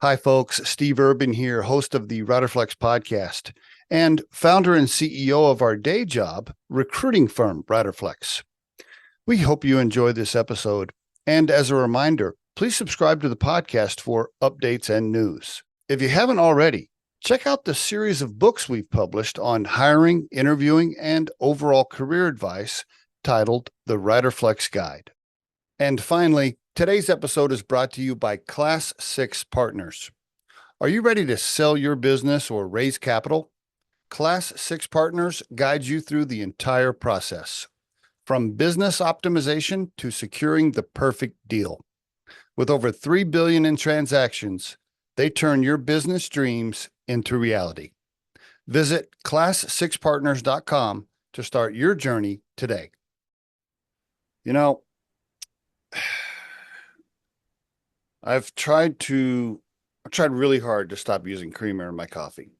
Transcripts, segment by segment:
Hi, folks. Steve Urban here, host of the Riderflex Podcast and founder and CEO of our day job, recruiting firm Riderflex. We hope you enjoy this episode. And as a reminder, please subscribe to the podcast for updates and news. If you haven't already, check out the series of books we've published on hiring, interviewing, and overall career advice titled The Riderflex Guide. And finally, today's episode is brought to you by Class 6 Partners. Are you ready to sell your business or raise capital? Class 6 Partners guides you through the entire process, from business optimization to securing the perfect deal. With over $3 billion in transactions, they turn your business dreams into reality. Visit class6partners.com to start your journey today. You know, I've tried really hard to stop using creamer in my coffee.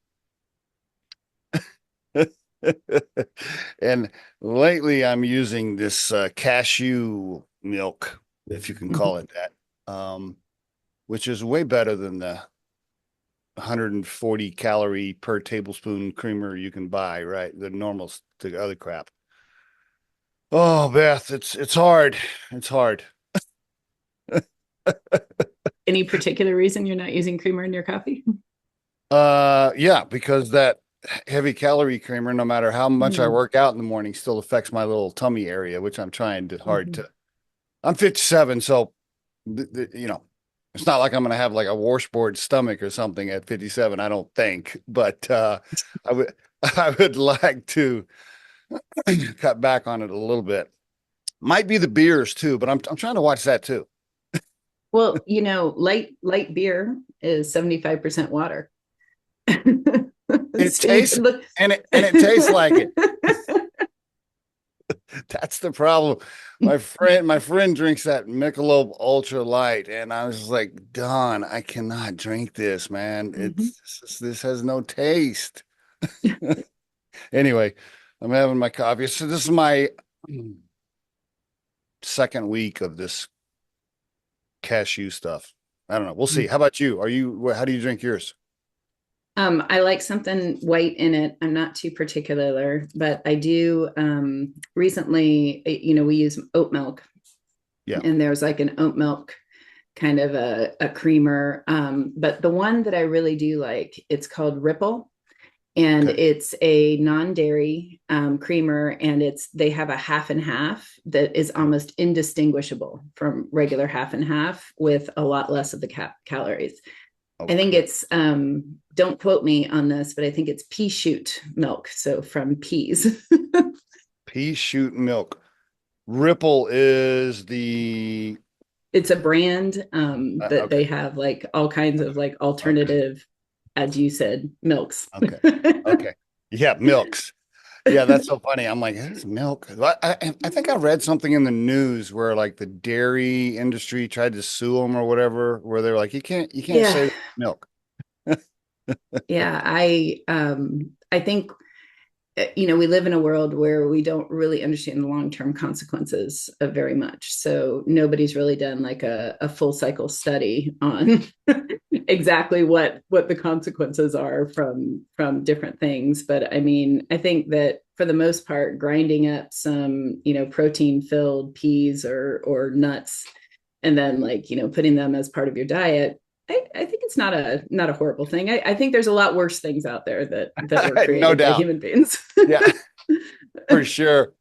And lately I'm using this cashew milk, if you can call it that, which is way better than the 140 calorie per tablespoon creamer you can buy, right? The normal, the other crap. Oh, Beth, it's hard. It's hard. Any particular reason you're not using creamer in your coffee? Yeah, because that heavy calorie creamer, no matter how much I Mm-hmm. work out in the morning, still affects my little tummy area, which I'm trying to hard Mm-hmm. to. I'm 57, so it's not like I'm going to have like a washboard stomach or something at 57. I don't think, but I would I would like to cut back on it a little bit. Might be the beers too, but I'm trying to watch that too. Well, light beer is 75% water. It So you tastes can look. and it tastes like it. That's the problem. My friend drinks that Michelob Ultra Light, and I was like, Don, I cannot drink this, man. Mhm. This has no taste. Anyway, I'm having my coffee. So this is my second week of this cashew stuff. I don't know. We'll see. How about you? How do you drink yours? I like something white in it. I'm not too particular, but I do. Recently, we use oat milk, Yeah. and there's like an oat milk kind of a creamer. But the one that I really do like, it's called Ripple, and Okay. it's a non-dairy creamer, and they have a half and half that is almost indistinguishable from regular half and half with a lot less of the calories. I think Okay. it's don't quote me on this, but I think it's pea shoot milk, so from peas. Pea shoot milk. Ripple is the It's a brand that okay. they have like all kinds of like Okay. alternative, as you said, milks. Okay. Okay. Yeah, milks. Yeah, that's so funny. I'm like, it's milk. I think I read something in the news where like the dairy industry tried to sue them or whatever, where they're like, you can't Yeah, say milk. yeah. I think we live in a world where we don't really understand the long-term consequences of very much. So nobody's really done like a full cycle study on exactly what the consequences are from different things. But I mean, I think that for the most part, grinding up some, protein filled peas or nuts and then like, putting them as part of your diet, I think it's not a horrible thing. I think there's a lot worse things out there that were No created by doubt. human beings. Yeah, for sure.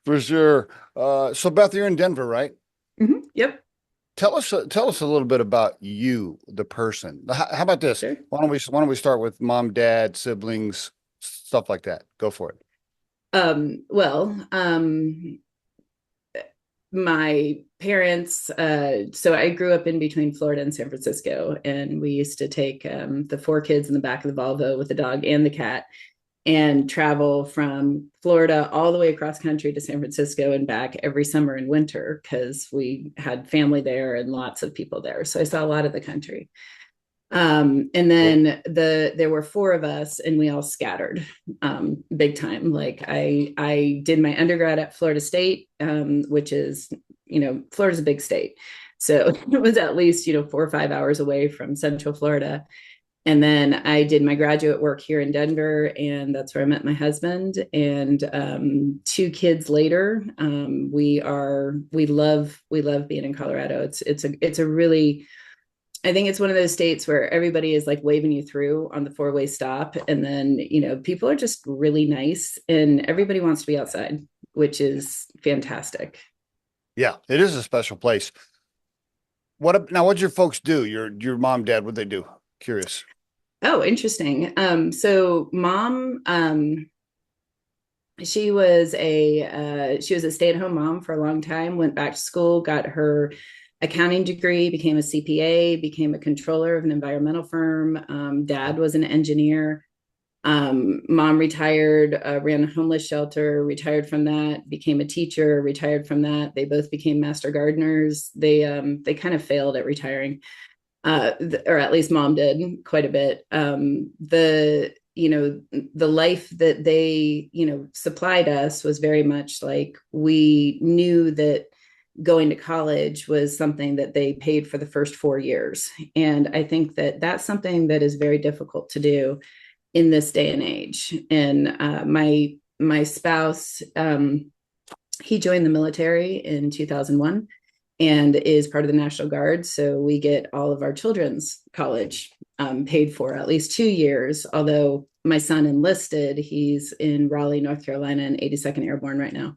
For sure. So Beth, you're in Denver, right? Yep. Tell us a little bit about you, the person. How about this? Sure. Why don't we start with mom, dad, siblings, stuff like that? Go for it. Well, my parents, so I grew up in between Florida and San Francisco, and we used to take the four kids in the back of the Volvo with the dog and the cat and travel from Florida all the way across country to San Francisco and back every summer and winter because we had family there and lots of people there. So I saw a lot of the country. And Cool. then there were four of us and we all scattered big time. Like I did my undergrad at Florida State, which is, Florida's a big state. So it was at least, 4 or 5 hours away from Central Florida. And then I did my graduate work here in Denver, and that's where I met my husband. And 2 kids later, we love being in Colorado. It's a really, I think it's one of those states where everybody is like waving you through on the 4-way stop, and then people are just really nice, and everybody wants to be outside, which is fantastic. Yeah, it is a special place. What'd your folks do? Your mom, dad, what'd they do? Curious. Oh, interesting. So mom, she was a stay-at-home mom for a long time, went back to school, got her accounting degree, became a CPA, became a controller of an environmental firm. Dad was an engineer. Mom retired, ran a homeless shelter, retired from that, became a teacher, retired from that. They both became master gardeners. They kind of failed at retiring, or at least mom did quite a bit. The life that they supplied us was very much like, we knew that going to college was something that they paid for the first 4 years, and I think that that's something that is very difficult to do in this day and age. And my spouse, he joined the military in 2001 and is part of the National Guard. So we get all of our children's college paid for at least 2 years. Although my son enlisted, he's in Raleigh, North Carolina, and 82nd Airborne right now.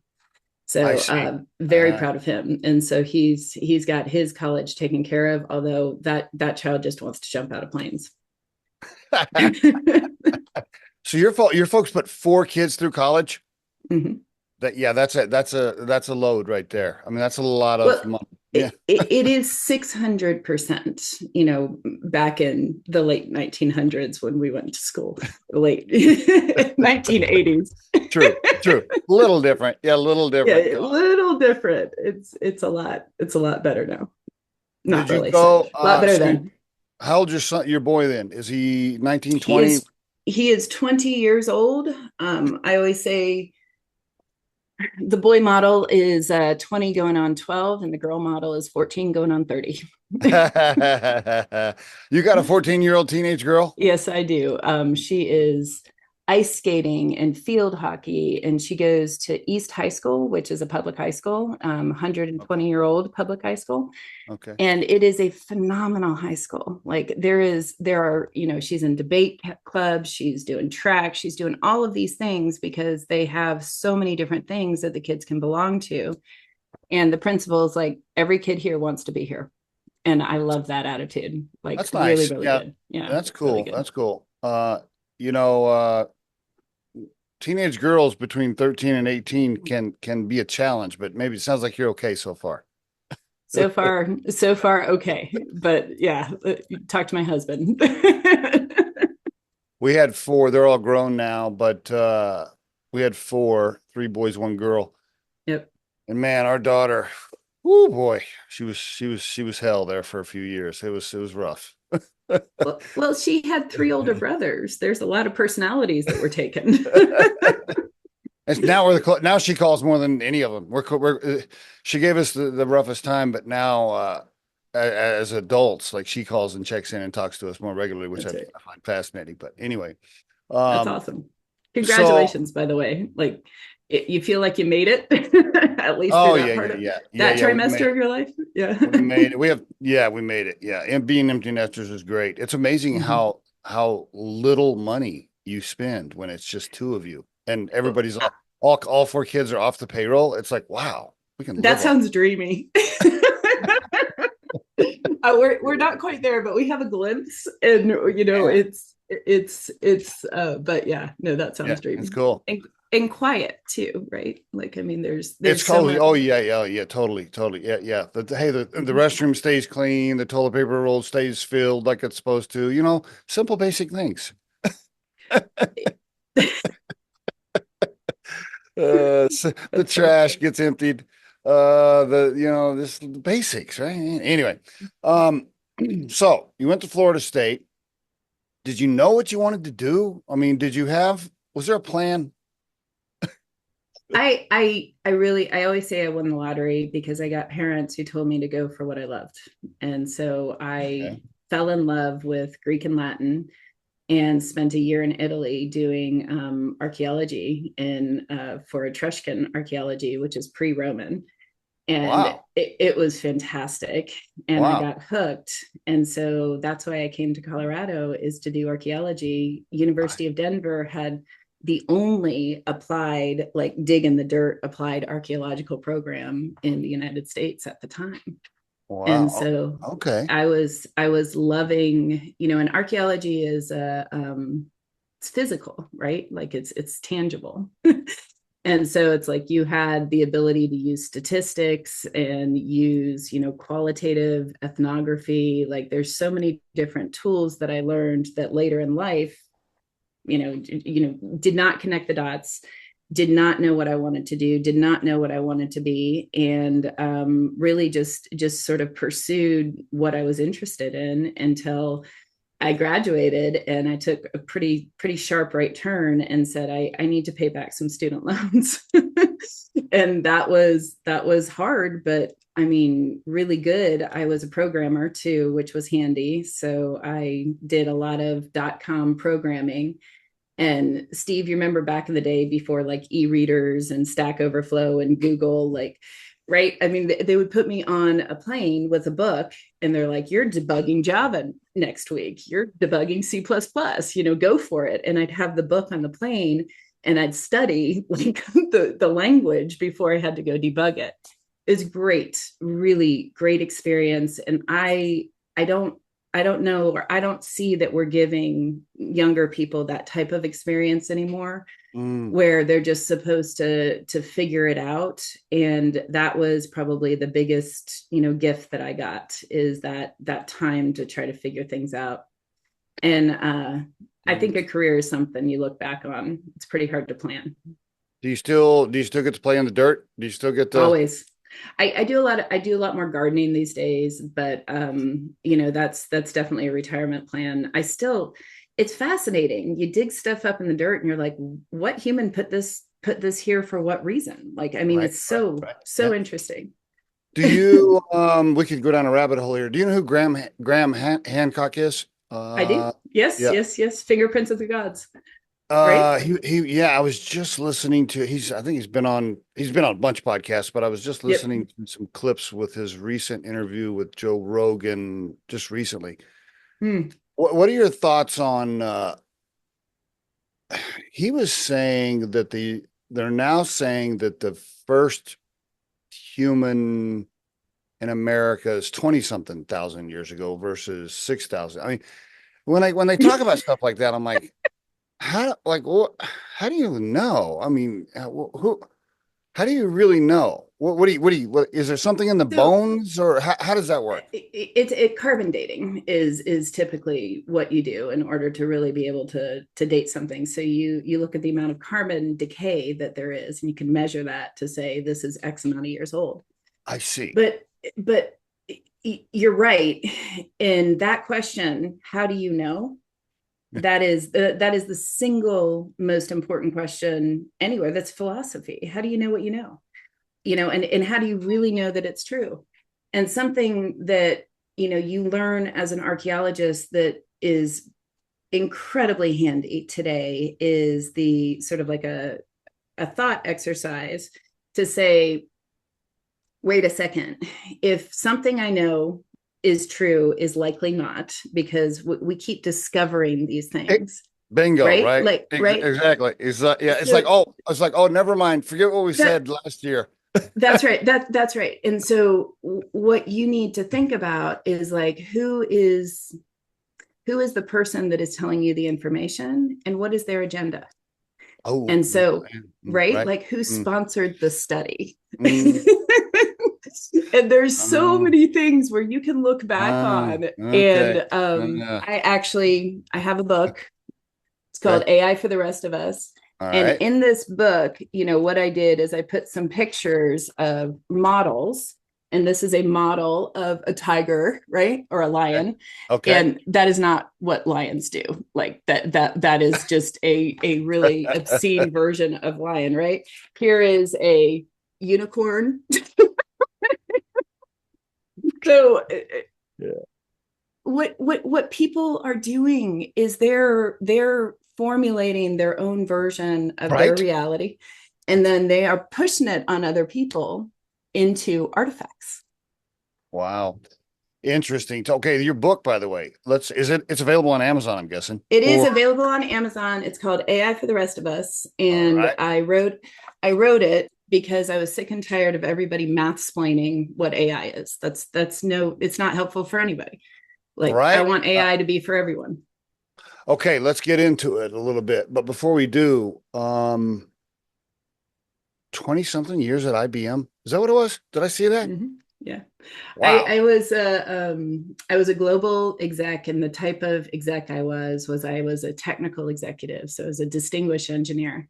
So very proud of him. And so he's got his college taken care of, although that child just wants to jump out of planes. So your folks put 4 kids through college? Mm-hmm. That's a load right there. I mean, that's a lot of money. Yeah. It is 600%, back in the late 1900s when we went to school, late 1980s. True. A little different. Yeah, a little different. Yeah, a little different. It's a lot better now. Not really. Go, a lot better then. How old your boy then? Is he 19, 20? He is 20 years old. I always say the boy model is 20 going on 12, and the girl model is 14 going on 30. You got a 14-year-old teenage girl? Yes, I do. She is ice skating and field hockey, and she goes to East High School, which is a public high school, 120-year-old public high school. Okay. And it is a phenomenal high school. Like there are, she's in debate clubs, she's doing track, she's doing all of these things because they have so many different things that the kids can belong to. And the principal is like, every kid here wants to be here. And I love that attitude. Like, that's nice. Really, really good. Yeah. That's cool. Really that's cool. Teenage girls between 13 and 18 can be a challenge, but maybe it sounds like you're okay so far. So far, okay. But yeah, talk to my husband. We had 4. They're all grown now, but we had 4, 3 boys, 1 girl. Yep. And man, our daughter, oh boy, she was hell there for a few years. It was rough. well, she had 3 older brothers. There's a lot of personalities that were taken. And now she calls more than any of them. She gave us the roughest time, but now as adults, like she calls and checks in and talks to us more regularly, which I find fascinating. But anyway, that's awesome. Congratulations, by the way. Like you feel like you made it at least. That trimester of your life. Yeah, we made it. We made it. Yeah, and being empty nesters is great. It's amazing how little money you spend when it's just 2 of you. And everybody's all 4 kids are off the payroll. It's like, wow, we can. That sounds dreamy. We're not quite there, but we have a glimpse, and it's. But yeah, no, that sounds dreamy. It's cool and quiet too, right? Like, I mean, there's it's totally. So yeah, totally, yeah. The restroom stays clean. The toilet paper roll stays filled like it's supposed to. Simple, basic things. The trash gets emptied. This basics, right? Anyway, so you went to Florida State. Did you know what you wanted to do? I mean, was there a plan? I always say I won the lottery because I got parents who told me to go for what I loved. And so I Okay. fell in love with Greek and Latin and spent a year in Italy doing archaeology for Etruscan archaeology, which is pre-Roman. And Wow. it was fantastic. And I Wow. got hooked. And so that's why I came to Colorado, is to do archaeology. University of Denver had the only applied, like dig in the dirt applied archaeological program in the United States at the time. And Wow. so Okay. I was loving, and archaeology is it's physical, right? Like it's tangible. And so it's like you had the ability to use statistics and use, qualitative ethnography. Like there's so many different tools that I learned that later in life, did not connect the dots, did not know what I wanted to do, did not know what I wanted to be, and really just sort of pursued what I was interested in until I graduated, and I took a pretty sharp right turn and said, I need to pay back some student loans. And that was hard, but I mean, really good. I was a programmer too, which was handy. So I did a lot of .com programming. And Steve, you remember back in the day before like e-readers and Stack Overflow and Google, like, right? I mean, they would put me on a plane with a book and they're like, you're debugging Java next week. You're debugging C++, go for it. And I'd have the book on the plane and I'd study like the language before I had to go debug it. It's great, really great experience. And I don't know, or I don't see that we're giving younger people that type of experience anymore, Mm. where they're just supposed to figure it out. And that was probably the biggest, gift that I got, is that time to try to figure things out. And I think a career is something you look back on. It's pretty hard to plan. Do you still get to play in the dirt? Do you still get to? Always. I do a lot more gardening these days, but that's definitely a retirement plan. It's fascinating. You dig stuff up in the dirt and you're like, what human put this here for what reason? Like, I mean, Right, it's right, so right. Yeah. so interesting. Do you we could go down a rabbit hole here. Do you know who Hancock is? I do. Yes, Yeah. yes, yes. Fingerprints of the gods, right? Yeah, I was just listening to I think he's been on a bunch of podcasts, but I was just Yep. listening to some clips with his recent interview with Joe Rogan just recently. Hmm. What are your thoughts on he was saying that they're now saying that the first human in America is 20 something thousand years ago versus 6,000. I mean, when they talk about stuff like that, I'm like, how do you know? I mean, how do you really know? What is there something in the So bones, or how does that work? carbon dating is typically what you do in order to really be able to date something. So you look at the amount of carbon decay that there is, and you can measure that to say this is X amount of years old. I see. But you're right in that question. How do you know? That is the single most important question anywhere. That's philosophy. How do you know what you know? And how do you really know that it's true? And something that you learn as an archaeologist that is incredibly handy today is the sort of like a thought exercise to say, wait a second, if something I know is true is likely not, because we keep discovering these It, things, bingo, right? right? Like, right. Exactly. Yeah, So it's like, oh, never mind. Forget what we that said last year. that's right. That's right. And so what you need to think about is like, who is the person that is telling you the information, and what is their agenda? Oh, And so, right, right. like, who Mm, sponsored the study? mm, And there's so uh, many things where you can look back on. okay. And I have a book. It's called Okay. AI for the Rest of Us. All And right. in this book, what I did is I put some pictures of models and this is a model of a tiger, right? Or a lion. Okay. And that is not what lions do. Like that is just a really obscene version of lion, right? Here is a unicorn. So Yeah. what people are doing is they're formulating their own version of their Right. reality, and then they are pushing it on other people into artifacts. Wow. Interesting. Okay, your book, by the way, it's available on Amazon, I'm guessing. It is Or available on Amazon. It's called AI for the Rest of Us, all and right. I wrote it because I was sick and tired of everybody math-splaining what AI is. That's no, it's not helpful for anybody. Like, I Right. want AI to be for everyone. Okay, let's get into it a little bit. But before we do, 20 something years at IBM. Is that what it was? Did I see that? Mm-hmm. Yeah. I, Wow. I was I was a global exec, and the type of exec I was a technical executive. So I was a distinguished engineer.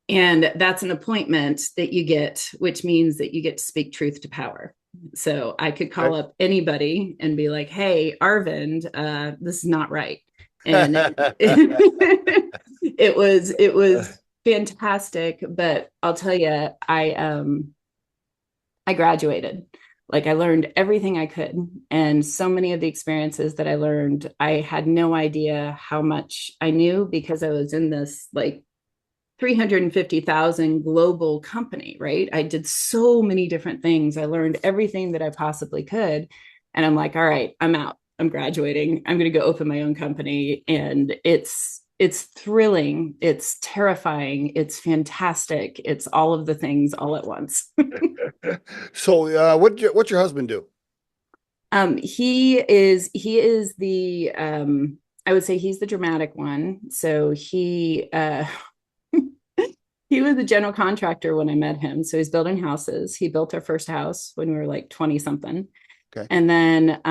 And that's an appointment that you get, which means that you get to speak truth to power. So I could call Okay. up anybody and be like, hey, Arvind, this is not right. And it was fantastic. But I'll tell you, I graduated. Like, I learned everything I could. And so many of the experiences that I learned, I had no idea how much I knew, because I was in this like 350,000 global company, right? I did so many different things. I learned everything that I possibly could. And I'm like, all right, I'm out. I'm graduating. I'm going to go open my own company. And it's thrilling. It's terrifying. It's fantastic. It's all of the things all at once. So, what's your husband do? He is the I would say he's the dramatic one. So he was a general contractor when I met him. So he's building houses. He built our first house when we were like 20 something. Okay. And then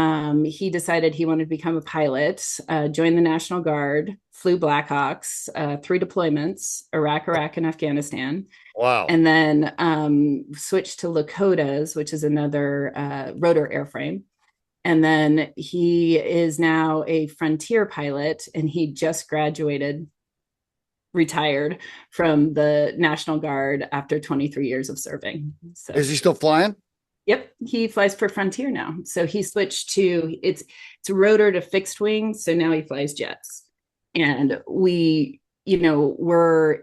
he decided he wanted to become a pilot, joined the National Guard, flew Blackhawks, 3 deployments, Iraq, and Afghanistan. Wow. And then switched to Lakotas, which is another rotor airframe. And then he is now a frontier pilot, and he just retired from the National Guard after 23 years of serving. So, Is he still flying? yep, he flies for Frontier now. So he switched to it's rotor to fixed wing. So now he flies jets, and we're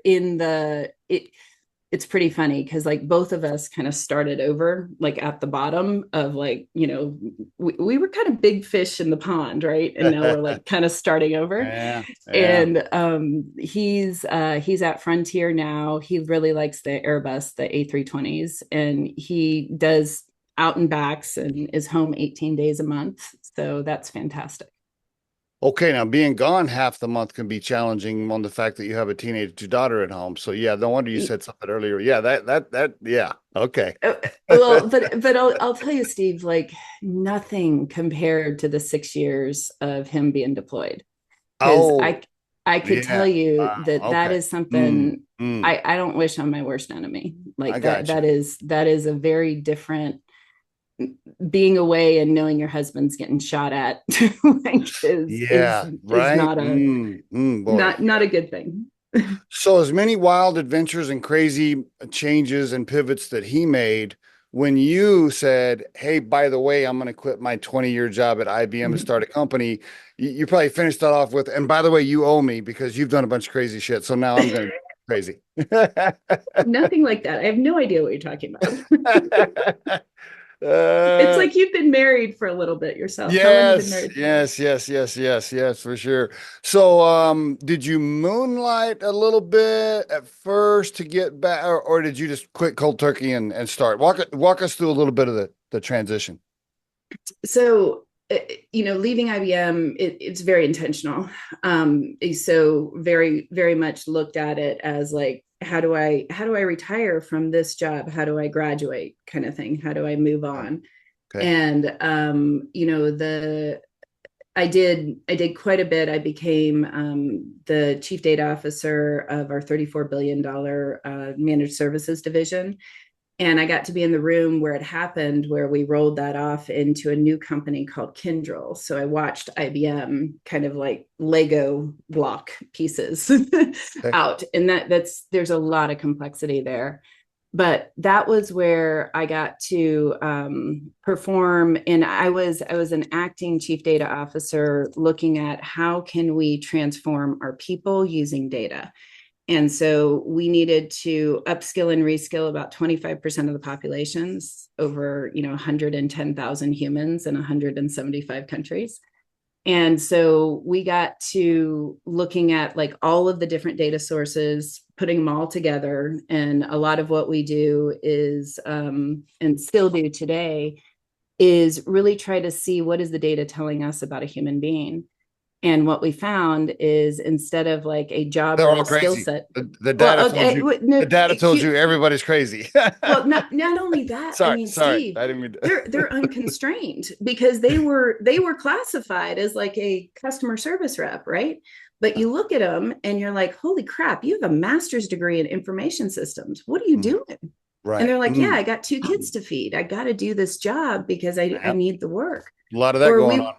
in it's pretty funny because like both of us kind of started over like at the bottom of like, we were kind of big fish in the pond, right? And now we're like kind of starting over. Yeah. Yeah. And he's at Frontier now. He really likes the Airbus, the A320s, and he does out and backs and is home 18 days a month. So that's fantastic. Okay, now being gone half the month can be challenging on the fact that you have a teenage daughter at home. So yeah, no wonder you said something earlier. Yeah, yeah. Okay. Well, but I'll tell you, Steve, like nothing compared to the 6 years of him being deployed. Because Oh, I could yeah. tell you Wow. that Okay. is Mm, something mm. I don't wish on my worst enemy. I Like that got you. that is a very different, being away and knowing your husband's getting shot at like Yeah, is right. not Boy. not a good thing. So, as many wild adventures and crazy changes and pivots that he made, when you said, "Hey, by the way, I'm going to quit my 20-year job at IBM and start a company," you probably finished that off with, "And by the way, you owe me because you've done a bunch of crazy shit. So now I'm going to crazy." Nothing like that. I have no idea what you're talking about. It's uh, like you've been married for a little bit yourself. How long have you been yes, married? yes, for sure. So, did you moonlight a little bit at first to get back, or did you just quit cold turkey and start? Walk us through a little bit of the transition. So leaving IBM, it's very intentional. So very, very much looked at it as like, how do I retire from this job? How do I graduate, kind of thing? How do I move Okay. on? Okay. And the I did quite a bit. I became the chief data officer of our $34 billion managed services division. And I got to be in the room where it happened, where we rolled that off into a new company called Kyndryl. So I watched IBM kind of like Lego block pieces Okay. out. And there's a lot of complexity there. But that was where I got to perform. And I was an acting chief data officer looking at how can we transform our people using data. And so we needed to upskill and reskill about 25% of the populations over, 110,000 humans in 175 countries. And so we got to looking at like all of the different data sources, putting them all together. And a lot of what we do is, and still do today, is really try to see what is the data telling us about a human being. And what we found is instead of like a job They're role all skill crazy. set, The data well, told okay, you. The data told you everybody's crazy. well, not only that, I mean, Sorry. Steve, I didn't mean they're unconstrained because they were classified as like a customer service rep, right? But you look at them and you're like, holy crap, you have a master's degree in information systems. What are you doing? And Right. they're like, yeah, I got 2 kids to feed. I got to do this job because I Yep. need the work. A lot of that Or going we on.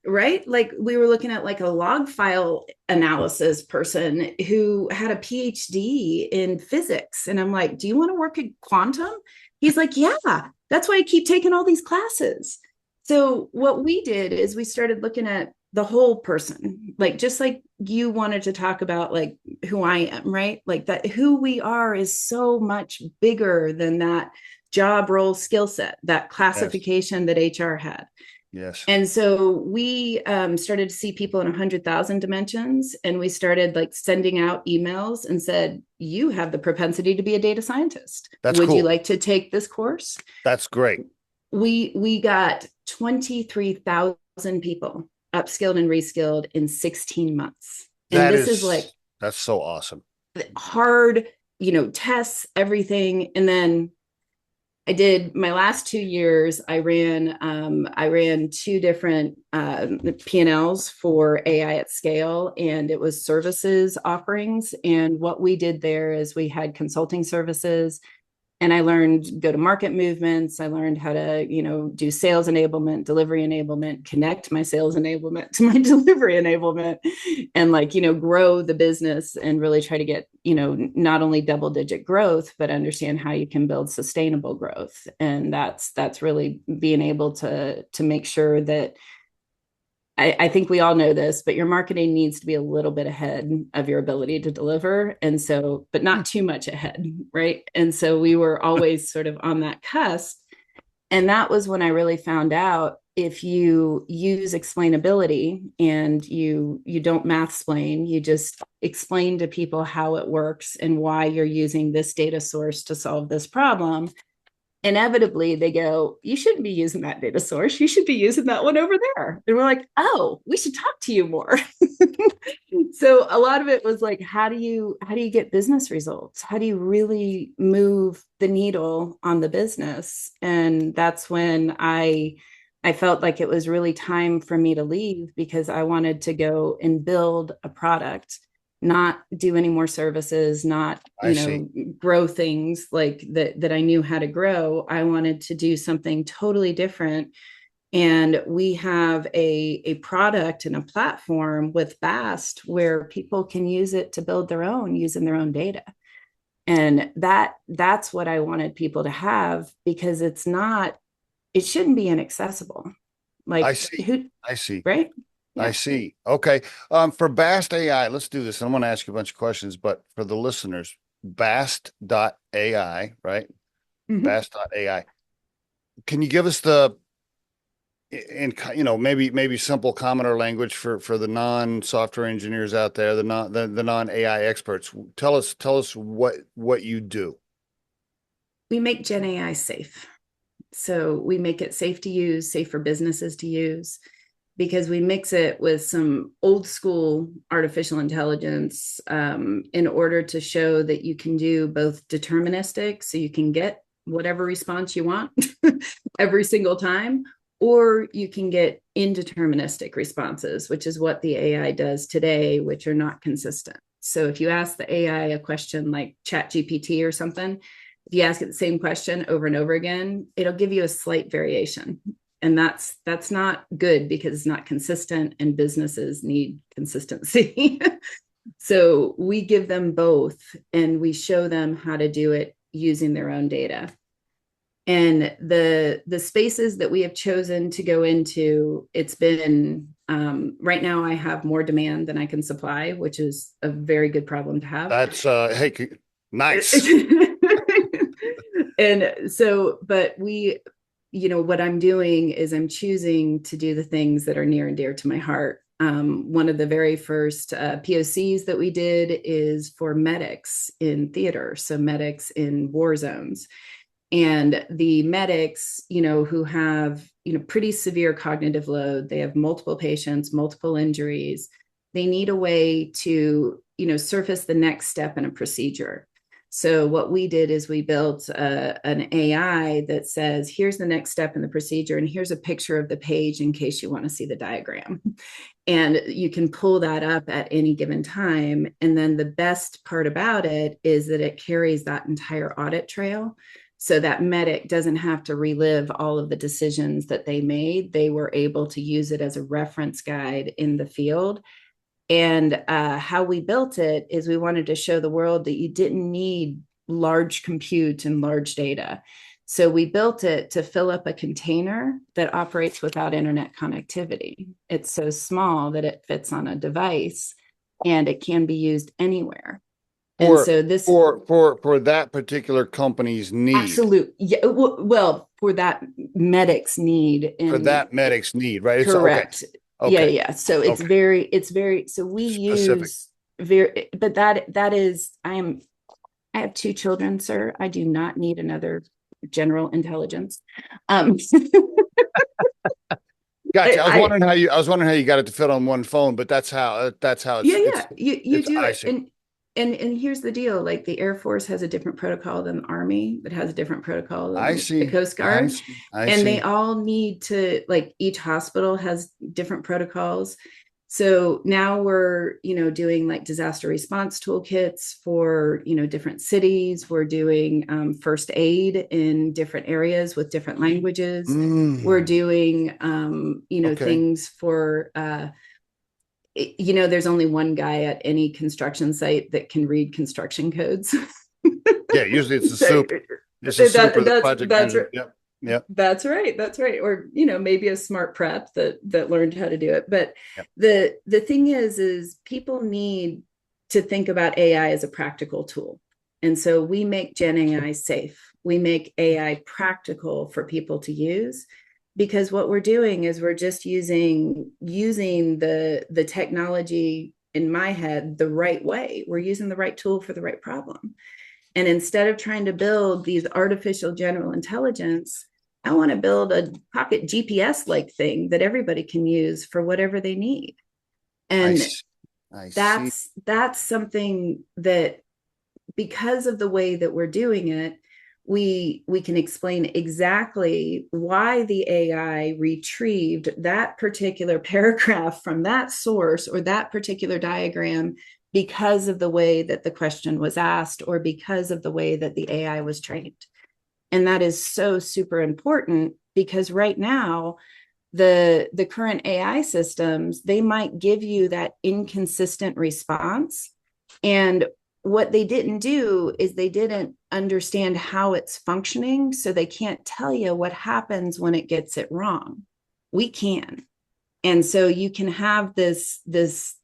right? Like we were looking at like a log file analysis person who had a PhD in physics. And I'm like, do you want to work at quantum? He's like, yeah, that's why I keep taking all these classes. So what we did is we started looking at the whole person, like just like you wanted to talk about like who I am, right? Like that who we are is so much bigger than that job role skill set, that Yes. classification that HR had. Yes. And so we started to see people in 100,000 dimensions, and we started like sending out emails and said, you have the propensity to be a data scientist. That's Would you cool. like to take this course? That's great. We got 23,000 people upskilled and reskilled in 16 months. And That this is like is that's so awesome. hard, tests, everything. And then I did my last 2 years. I ran 2 different P&Ls for AI at scale, and it was services offerings. And what we did there is we had consulting services, and I learned go to market movements. I learned how to, do sales enablement, delivery enablement, connect my sales enablement to my delivery enablement, and like, grow the business and really try to get, not only double digit growth, but understand how you can build sustainable growth. And that's really being able to make sure that I think we all know this, but your marketing needs to be a little bit ahead of your ability to deliver. And so, but not too much ahead, right? And so we were always sort of on that cusp. And that was when I really found out if you use explainability and you don't math explain, you just explain to people how it works and why you're using this data source to solve this problem, inevitably they go, you shouldn't be using that data source, you should be using that one over there. And we're like, oh, we should talk to you more. So a lot of it was like, how do you get business results? How do you really move the needle on the business? And that's when I felt like it was really time for me to leave, because I wanted to go and build a product, not do any more services, not, I see. grow things like that I knew how to grow. I wanted to do something totally different. And we have a product and a platform with Bast where people can use it to build their own using their own data. And that's what I wanted people to have, because it shouldn't be inaccessible. I Like see. who, I see. right? I Yeah. see. Okay. For Bast AI, let's do this. I'm going to ask you a bunch of questions, but for the listeners, Bast.ai, right? Mm-hmm. Bast.ai. Can you give us in maybe simple commoner language for the non-software engineers out there, the non-AI experts? Tell us what you do. We make Gen AI safe. So we make it safe to use, safe for businesses to use, because we mix it with some old school artificial intelligence in order to show that you can do both deterministic, so you can get whatever response you want every single time, or you can get indeterministic responses, which is what the AI does today, which are not consistent. So if you ask the AI a question like ChatGPT or something, if you ask it the same question over and over again, it'll give you a slight variation. And that's not good because it's not consistent, and businesses need consistency. So we give them both, and we show them how to do it using their own data. And the spaces that we have chosen to go into, it's been right now I have more demand than I can supply, which is a very good problem to have. That's hey, nice. And so, but we, what I'm doing is I'm choosing to do the things that are near and dear to my heart. One of the very first POCs that we did is for medics in theater, so medics in war zones. And the medics, who have, pretty severe cognitive load, they have multiple patients, multiple injuries, they need a way to, surface the next step in a procedure. So what we did is we built an AI that says, here's the next step in the procedure, and here's a picture of the page in case you want to see the diagram. And you can pull that up at any given time. And then the best part about it is that it carries that entire audit trail. So that medic doesn't have to relive all of the decisions that they made. They were able to use it as a reference guide in the field. And how we built it is we wanted to show the world that you didn't need large compute and large data. So we built it to fill up a container that operates without internet connectivity. It's so small that it fits on a device and it can be used anywhere. And so this for that particular company's need. Absolutely. Yeah. Well, for that medic's need. For that medic's need, right? Correct. It's, okay. Yeah. So it's very, so we specific. Use very, but that is, I have 2 children, sir. I do not need another general intelligence. Gotcha. I was wondering how you got it to fit on one phone, but that's how it's. Yeah. You do it. And here's the deal, like the Air Force has a different protocol than the Army, that has a different protocol than the Coast Guard. I see. They all need to, like, each hospital has different protocols. So now we're, doing like disaster response toolkits for, different cities. We're doing first aid in different areas with different languages. We're doing, things for, there's only one guy at any construction site that can read construction codes. Yeah, usually it's a soup. It's a soup or the project manager. Yep. That's right. Or, maybe a smart prep that learned how to do it. But the thing is people need to think about AI as a practical tool. And so we make Gen AI safe. We make AI practical for people to use. Because what we're doing is we're just using the technology, in my head, the right way. We're using the right tool for the right problem. And instead of trying to build these artificial general intelligence, I want to build a pocket GPS-like thing that everybody can use for whatever they need. And that's something that, because of the way that we're doing it, we can explain exactly why the AI retrieved that particular paragraph from that source or that particular diagram because of the way that the question was asked or because of the way that the AI was trained. And that is so super important, because right now, the current AI systems, they might give you that inconsistent response. And what they didn't do is they didn't understand how it's functioning. So they can't tell you what happens when it gets it wrong. We can. And so you can have this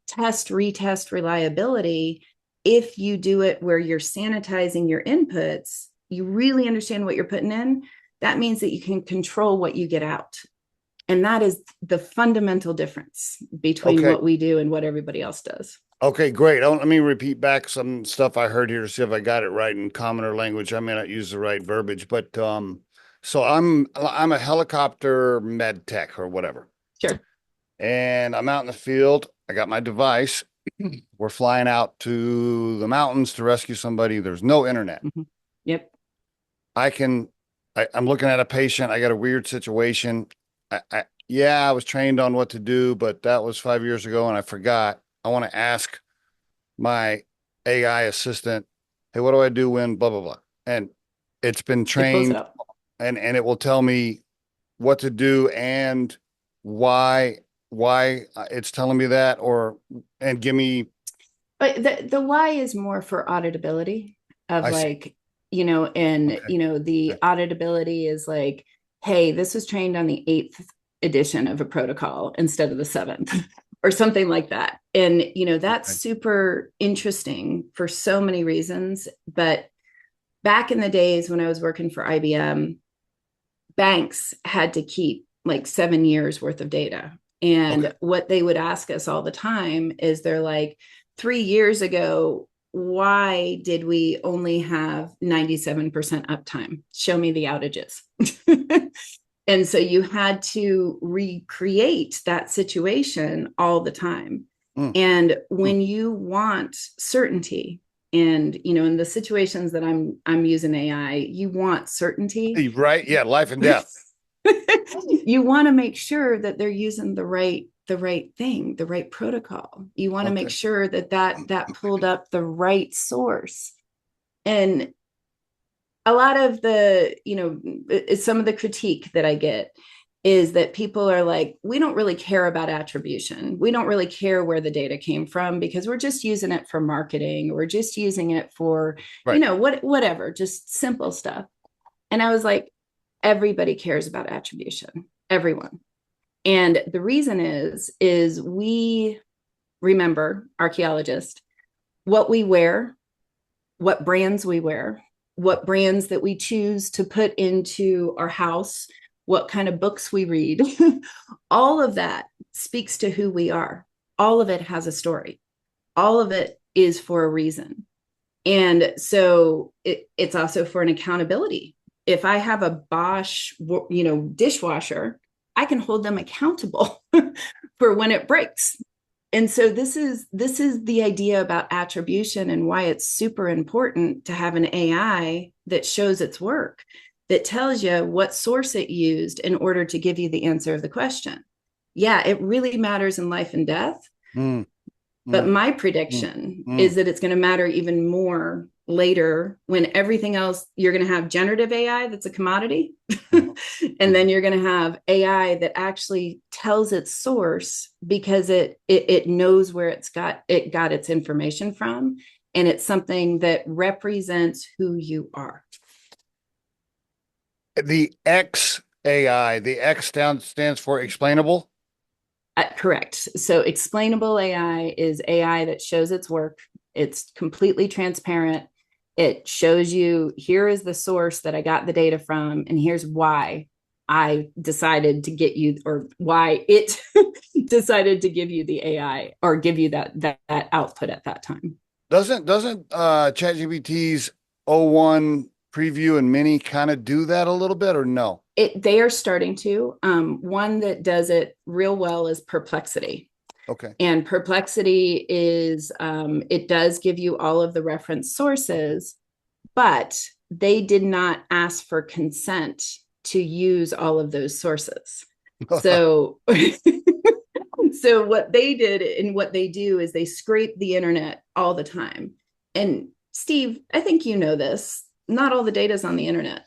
test, retest reliability if you do it where you're sanitizing your inputs, you really understand what you're putting in. That means that you can control what you get out. And that is the fundamental difference between what we do and what everybody else does. Okay, great. Let me repeat back some stuff I heard here to see if I got it right in commoner language. I may not use the right verbiage, but so I'm a helicopter med tech or whatever. Sure. And I'm out in the field. I got my device. We're flying out to the mountains to rescue somebody. There's no internet. Mm-hmm. Yep. I'm looking at a patient. I got a weird situation. I was trained on what to do, but that was 5 years ago and I forgot. I want to ask my AI assistant, hey, what do I do when blah, blah, blah. And it's been It pulls it trained, up. and it will tell me what to do and why it's telling me that, and give me. But the why is more for auditability of I see. like, and Okay. the Okay. auditability is like, hey, this was trained on the 8th edition of a protocol instead of the 7th or something like that. And that's Okay. super interesting for so many reasons. But back in the days when I was working for IBM, banks had to keep like 7 years worth of data. Okay. And what they would ask us all the time is they're like, 3 years ago, why did we only have 97% uptime? Show me the outages. And so you had to recreate that situation all the time. Mm, And mm. when you want certainty, and in the situations that I'm using AI, you want certainty. Right. Yeah. Life and death. You want to make sure that they're using the right thing, the right protocol. You want to make Okay. sure that pulled up the right source. And a lot of the, some of the critique that I get is that people are like, we don't really care about attribution. We don't really care where the data came from because we're just using it for marketing. We're just using it for, Right. whatever, just simple stuff. And I was like, everybody cares about attribution, everyone. And the reason is we remember, archaeologists, what we wear, what brands we wear, what brands that we choose to put into our house, what kind of books we read. All of that speaks to who we are. All of it has a story. All of it is for a reason. And so it's also for an accountability. If I have a Bosch, dishwasher, I can hold them accountable for when it breaks. And so this is the idea about attribution and why it's super important to have an AI that shows its work, that tells you what source it used in order to give you the answer of the question. Yeah, it really matters in life and death. Mm, But mm, my mm, prediction mm. is that it's going to matter even more later when everything else, you're going to have generative AI that's a commodity. Mhm, And mhm. then you're going to have AI that actually tells its source because it knows where it got its information from. And it's something that represents who you are. The the X stands for explainable. Correct. So explainable AI is AI that shows its work. It's completely transparent. It shows you, here is the source that I got the data from, and here's why I decided to get you, or why it decided to give you the AI or give you that output at that time. Doesn't ChatGPT's O1 preview and mini kind of do that a little bit, or no? They are starting to. One that does it real well is Perplexity. Okay. And Perplexity is, it does give you all of the reference sources, but they did not ask for consent to use all of those sources. So, so what they did and what they do is they scrape the internet all the time. And Steve, I think you know this. Not all the data is on the internet.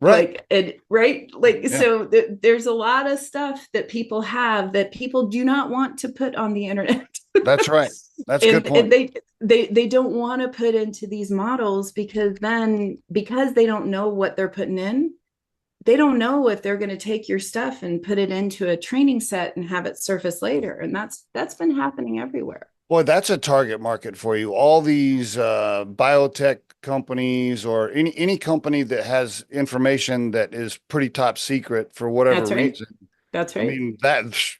Right. Like it, right? Like Yeah. so, there's a lot of stuff that people have that people do not want to put on the internet. That's right. That's a good And point. they don't want to put into these models because they don't know what they're putting in, they don't know if they're going to take your stuff and put it into a training set and have it surface later. And that's been happening everywhere. Boy, that's a target market for you. All these biotech companies or any company that has information that is pretty top secret for whatever That's right. reason. That's I right. mean,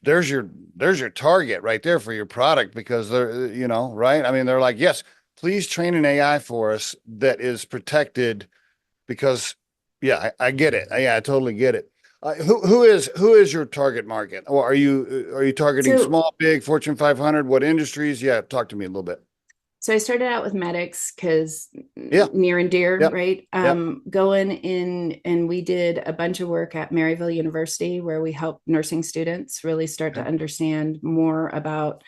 there's your target right there for your product because they're, right? I mean, they're like, yes, please train an AI for us that is protected because, yeah, I get it. Yeah, I totally get it. Who is your target market? Or are you targeting So small, big, Fortune 500? What industries? Yeah, talk to me a little bit. so I started out with medics because Yeah, near and dear, yep, right? yep. Going in, and we did a bunch of work at Maryville University where we helped nursing students really start to Okay. understand more about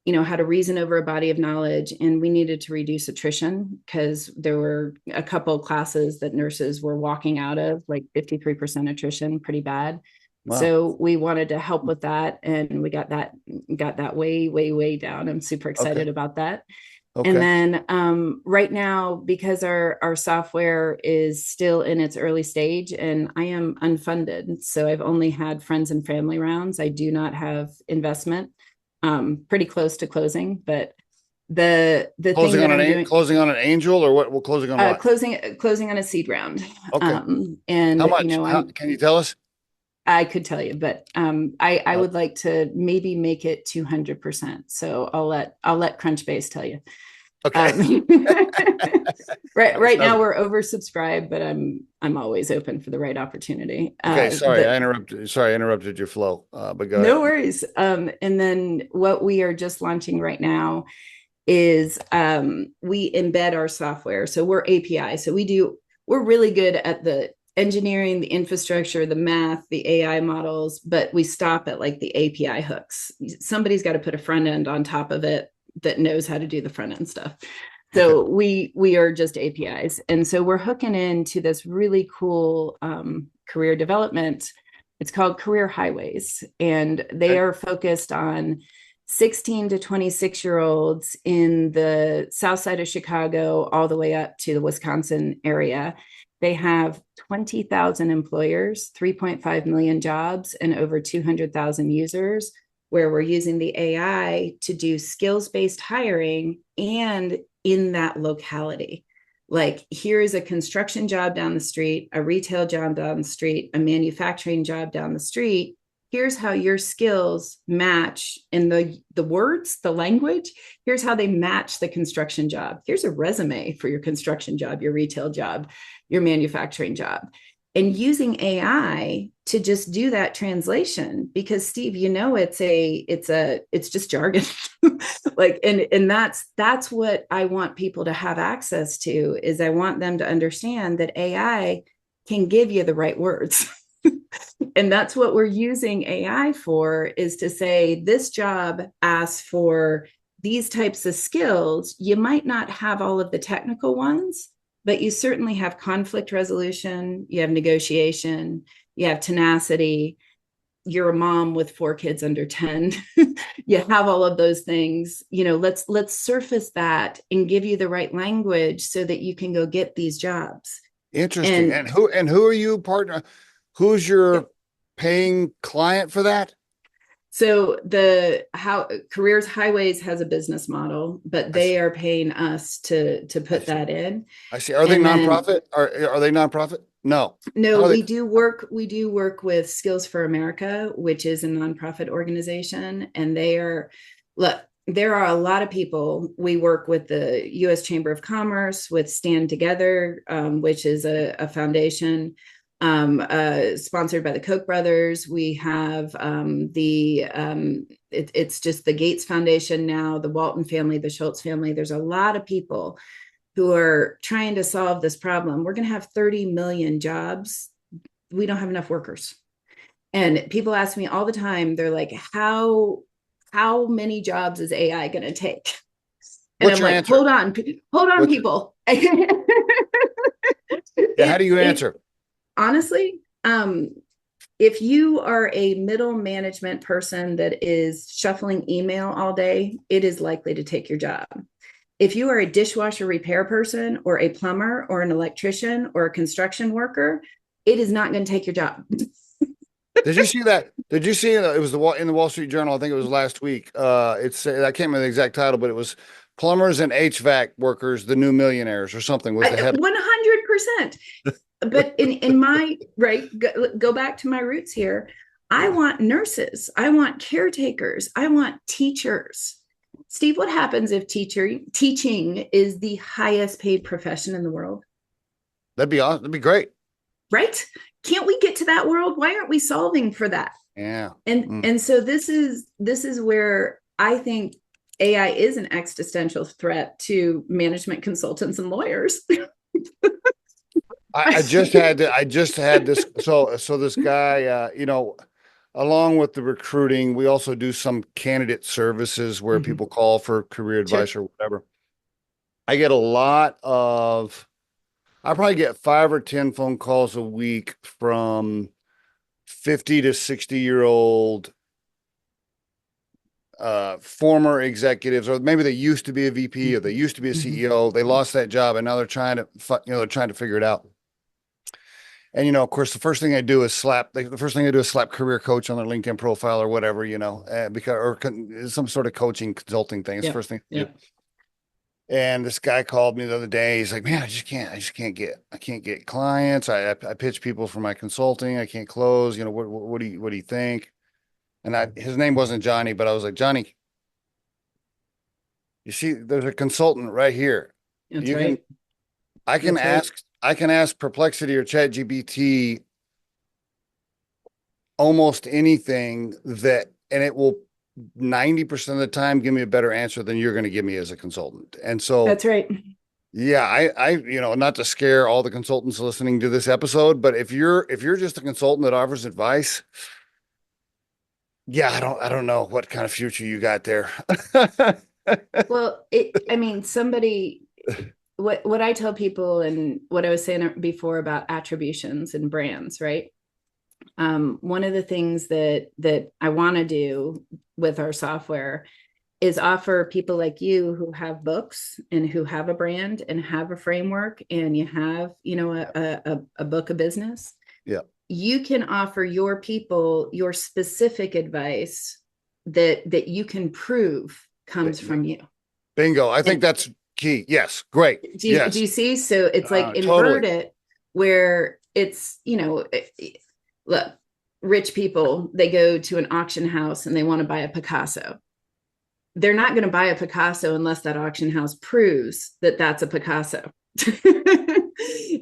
how to reason over a body of knowledge. And we needed to reduce attrition because there were a couple of classes that nurses were walking out of, like 53% attrition, pretty bad. Wow. So we wanted to help with that. And we got that way, way, way down. I'm super excited about that. Okay. And then right now, because our software is still in its early stage and I am unfunded, so I've only had friends and family rounds. I do not have investment. Pretty close to closing, but the Closing thing on that I'm doing, closing on an angel, or what? Well, closing on what? closing on a seed round. Okay. And How much? Can you tell us? I could tell you, but I would like to maybe make it 200%. So I'll let Crunchbase tell you. Okay. Right now we're oversubscribed, but I'm always open for the right opportunity. Okay, sorry, I interrupted your flow. But go no ahead. worries. And then what we are just launching right now is we embed our software. So we're API. So we're really good at the engineering, the infrastructure, the math, the AI models, but we stop at like the API hooks. Somebody's got to put a front end on top of it that knows how to do the front end stuff. So we are just APIs. And so we're hooking into this really cool career development. It's called Career Highways, and they are focused on 16 to 26-year-olds in the south side of Chicago, all the way up to the Wisconsin area. They have 20,000 employers, 3.5 million jobs, and over 200,000 users, where we're using the AI to do skills-based hiring and in that locality. Like, here's a construction job down the street, a retail job down the street, a manufacturing job down the street. Here's how your skills match in the words, the language. Here's how they match the construction job. Here's a resume for your construction job, your retail job, your manufacturing job. And using AI to just do that translation, because Steve, it's just jargon. Like, and that's what I want people to have access to, is I want them to understand that AI can give you the right words. And that's what we're using AI for, is to say, this job asks for these types of skills. You might not have all of the technical ones, but you certainly have conflict resolution, you have negotiation, you have tenacity, you're a mom with 4 kids under 10, you have all of those things. Let's surface that and give you the right language so that you can go get these jobs. Interesting. And who are you partner? Who's your paying client for that? So Careers Highways has a business model, but they are paying us to put that in. I see. Are they nonprofit? Are they nonprofit? No. We do work with Skills for America, which is a nonprofit organization, and there are a lot of people. We work with the U.S. Chamber of Commerce, with Stand Together, which is a foundation sponsored by the Koch brothers. We have it's just the Gates Foundation now, the Walton family, the Schultz family. There's a lot of people who are trying to solve this problem. We're going to have 30 million jobs. We don't have enough workers. And people ask me all the time, they're like, how many jobs is AI going to take? And What's I'm like, answer? hold on, people. Yeah, how do you answer? Honestly, if you are a middle management person that is shuffling email all day, it is likely to take your job. If you are a dishwasher repair person, or a plumber, or an electrician, or a construction worker, it is not going to take your job. Did you see that? Did you see it? It was in the Wall Street Journal. I think it was last week. I can't remember the exact title, but it was plumbers and HVAC workers, the new millionaires, or something was the headline. 100%. But in my go back to my roots here. I want nurses. I want caretakers. I want teachers. Steve, what happens if teaching is the highest paid profession in the world? That'd be awesome. That'd be great. Right? Can't we get to that world? Why aren't we solving for that? Yeah. And so this is where I think AI is an existential threat to management consultants and lawyers. I just had this. So this guy, along with the recruiting, we also do some candidate services where Mhm. people call for career advice Sure. or whatever. I get a lot of, I probably get 5 or 10 phone calls a week from 50 to 60-year-old former executives, or maybe they used to be a VP or they used to be a Mhm. CEO. They lost that job and now they're trying to, they're trying to figure it out. And, of course, the first thing I do is slap career coach on their LinkedIn profile or whatever, because, or some sort of coaching consulting thing. It's the Yep. first thing I do. Yep. And this guy called me the other day. He's like, man, I can't get clients. I pitch people for my consulting. I can't close. What do you think? And his name wasn't Johnny, but I was like, Johnny, you see, there's a consultant right here. That's You can, right. That's right. I can ask Perplexity or ChatGPT almost anything and it will 90% of the time give me a better answer than you're going to give me as a consultant. And so, That's right. yeah, not to scare all the consultants listening to this episode, but if you're just a consultant that offers advice, yeah, I don't know what kind of future you got there. Well, I mean, what I tell people and what I was saying before about attributions and brands, right? One of the things that I want to do with our software is offer people like you who have books and who have a brand and have a framework and you have, a book of business. Yeah. You can offer your people your specific advice that you can prove comes from you. Bingo. I think And that's key. Yes. Great. do Yes. you see? So it's like Totally. invert it where it's, look, rich people, they go to an auction house and they want to buy a Picasso. They're not going to buy a Picasso unless that auction house proves that that's a Picasso.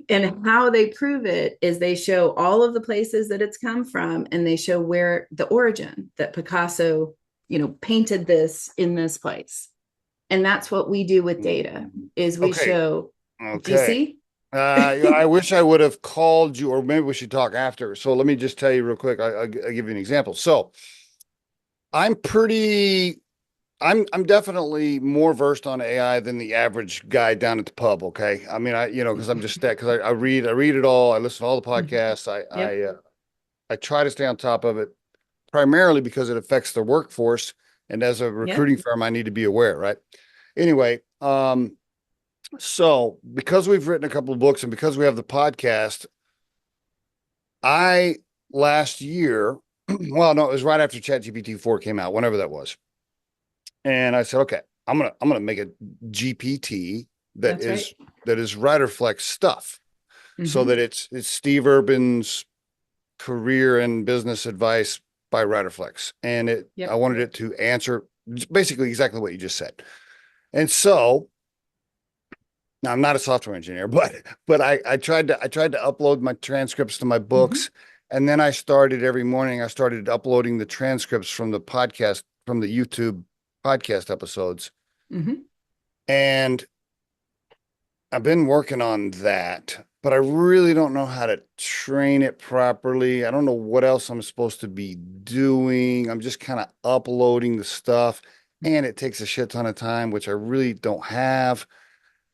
And how they prove it is they show all of the places that it's come from and they show where the origin that Picasso, painted this in this place. And that's what we do with data is we Okay. show, do you Okay. see? I wish I would have called you, or maybe we should talk after. So let me just tell you real quick. I'll give you an example. So I'm pretty, I'm definitely more versed on AI than the average guy down at the pub. Okay. I mean, because I'm just that, because I read it all. I listen to all the podcasts. Yep. I try to stay on top of it primarily because it affects the workforce. And as a Yep. recruiting firm, I need to be aware, right? Anyway, so because we've written a couple of books and because we have the podcast, I last year, well, no, it was right after ChatGPT 4 came out, whenever that was. And I said, okay, I'm gonna make a GPT that That's is right. Riderflex stuff. So Mm-hmm. that it's Steve Urban's career and business advice by Riderflex. And I Yep. wanted it to answer basically exactly what you just said. And so now I'm not a software engineer, but I tried to upload my transcripts to my Mm-hmm. books, and then I started every morning. I started uploading the transcripts from the podcast, from the YouTube podcast episodes, Mm-hmm. and I've been working on that. But I really don't know how to train it properly. I don't know what else I'm supposed to be doing. I'm just kind of uploading the stuff, and it takes a shit ton of time, which I really don't have.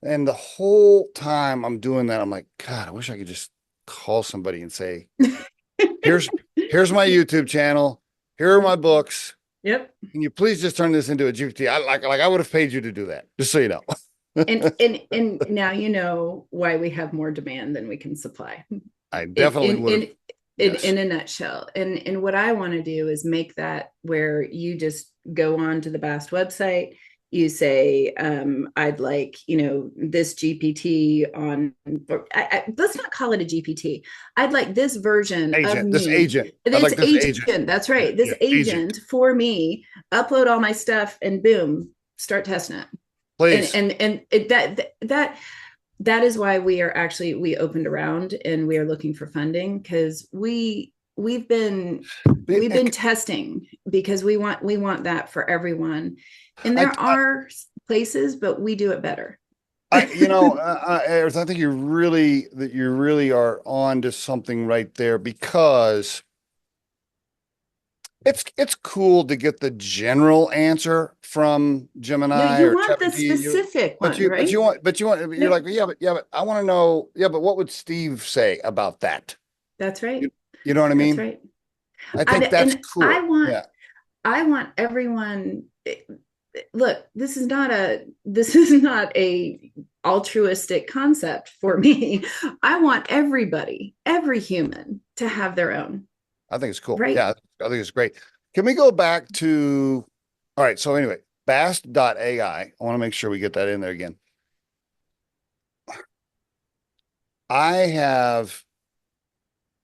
And the whole time I'm doing that, I'm like, God, I wish I could just call somebody and say, here's my YouTube channel. Here are my books. Yep. Can you please just turn this into a GPT? I would have paid you to do that, just so you know. And now you know why we have more demand than we can supply. I in definitely in would have. in Yes. in a nutshell. And what I want to do is make that where you just go on to the Bast website, you say, I'd like, this GPT on, or let's not call it a GPT. I'd like this version of Agent, this me. agent. I'd This like this agent. agent, that's right. Yeah, This agent. agent for me, upload all my stuff and boom, start testing it. Please. That is why we opened around and we are looking for funding because we've been testing because we want that for everyone, and I, there are places, but we do it better. Earth, I think you really are on to something right there, because it's cool to get the general answer from No, Gemini you or want the ChatGPT. specific But one, you but right? you want but you want you're No, like, but I want to know, but what would Steve say about that? that's You, right. you know what I That's mean? right. I think that's And cool. Yeah. I want everyone. Look, this is not a altruistic concept for me. I want everybody, every human, to have their own, I think it's cool. right? Yeah, I think it's great. Can we go back to, all right. So anyway, Bast AI. I want to make sure we get that in there again. I have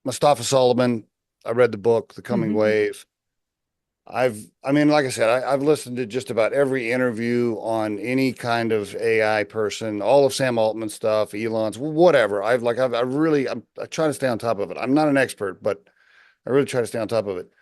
Mustafa Sullivan. I read the book, The Coming Mm-hmm. Wave. I mean, like I said, I've listened to just about every interview on any kind of AI person, all of Sam Altman's stuff, Elon's, whatever. I try to stay on top of it. I'm not an expert, but I really try to stay on top of it.